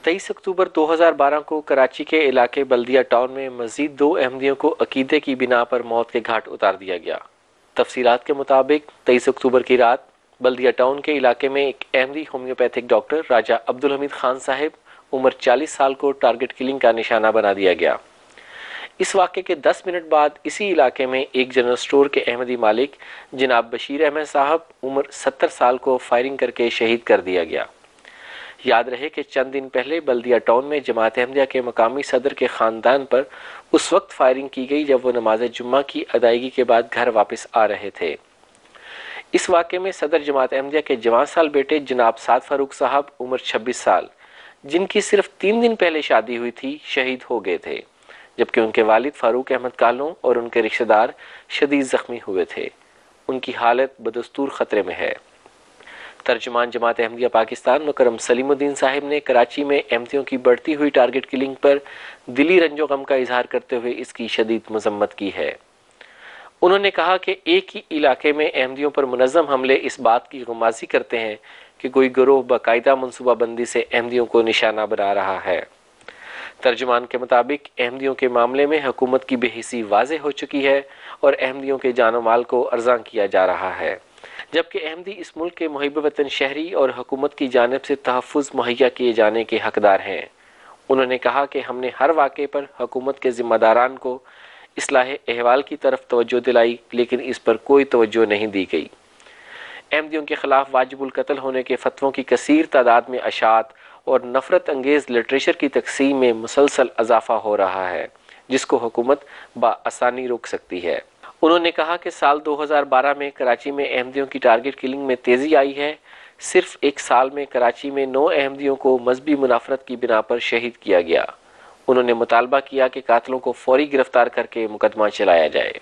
23 اکتوبر 2012 کو کراچی کے علاقے بلدیہ ٹاؤن میں مزید 2 احمدیوں کو عقیدے کی بنا پر موت کے گھاٹ اتار دیا گیا۔ تفصیلات کے مطابق 23 اکتوبر کی رات بلدیہ ٹاؤن کے علاقے میں ایک احمدی ہومیوپیتھک ڈاکٹر راجہ عبدالحمید خان صاحب عمر 40 سال کو ٹارگٹ کلنگ کا نشانہ بنا دیا گیا۔ اس واقعے کے 10 منٹ بعد اسی علاقے میں ایک جنرل سٹور کے احمدی مالک جناب بشیر احمد صاحب عمر 70 سال کو فائرنگ کر کے شہید کر دیا گیا۔ یاد رہے کہ چند دن پہلے بلدیہ ٹاؤن میں جماعت احمدیہ کے مقامی صدر کے خاندان پر اس وقت فائرنگ کی گئی جب وہ نماز جمعہ کی ادائیگی کے بعد گھر واپس آ رہے تھے۔ اس واقعے میں صدر جماعت احمدیہ کے جوان سال بیٹے جناب سعد فاروق صاحب عمر 26 سال جن کی صرف 3 دن پہلے شادی ہوئی تھی شہید ہو گئے تھے، جبکہ ان کے والد فاروق احمد کالوں اور ان کے رشتہ دار شدید زخمی ہوئے تھے۔ ان کی حالت بدستور خطرے میں ہے۔ ترجمان جماعت احمدیہ پاکستان مکرم سلیم الدین صاحب نے کراچی میں احمدیوں کی بڑھتی ہوئی ٹارگٹ کلنگ پر دلی رنج و غم کا اظہار کرتے ہوئے اس کی شدید مذمت کی ہے۔ انہوں نے کہا کہ ایک ہی علاقے میں احمدیوں پر منظم حملے اس بات کی غمازی کرتے ہیں کہ کوئی گروہ باقاعدہ منصوبہ بندی سے احمدیوں کو نشانہ بنا رہا ہے۔ ترجمان کے مطابق احمدیوں کے معاملے میں حکومت کی بے حسی واضح ہو چکی ہے اور احمدیوں کے جان و مال کو ارزاں کیا جا رہا ہے، جبکہ احمدی اس ملک کے محب وطن شہری اور حکومت کی جانب سے تحفظ مہیا کیے جانے کے حقدار ہیں۔ انہوں نے کہا کہ ہم نے ہر واقعے پر حکومت کے ذمہ داران کو اصلاح احوال کی طرف توجہ دلائی، لیکن اس پر کوئی توجہ نہیں دی گئی۔ احمدیوں کے خلاف واجب القتل ہونے کے فتووں کی کثیر تعداد میں اشاعت اور نفرت انگیز لٹریچر کی تقسیم میں مسلسل اضافہ ہو رہا ہے، جس کو حکومت بآسانی روک سکتی ہے۔ انہوں نے کہا کہ سال 2012 میں کراچی میں احمدیوں کی ٹارگٹ کلنگ میں تیزی آئی ہے۔ صرف ایک سال میں کراچی میں 9 احمدیوں کو مذہبی منافرت کی بنا پر شہید کیا گیا۔ انہوں نے مطالبہ کیا کہ قاتلوں کو فوری گرفتار کر کے مقدمہ چلایا جائے۔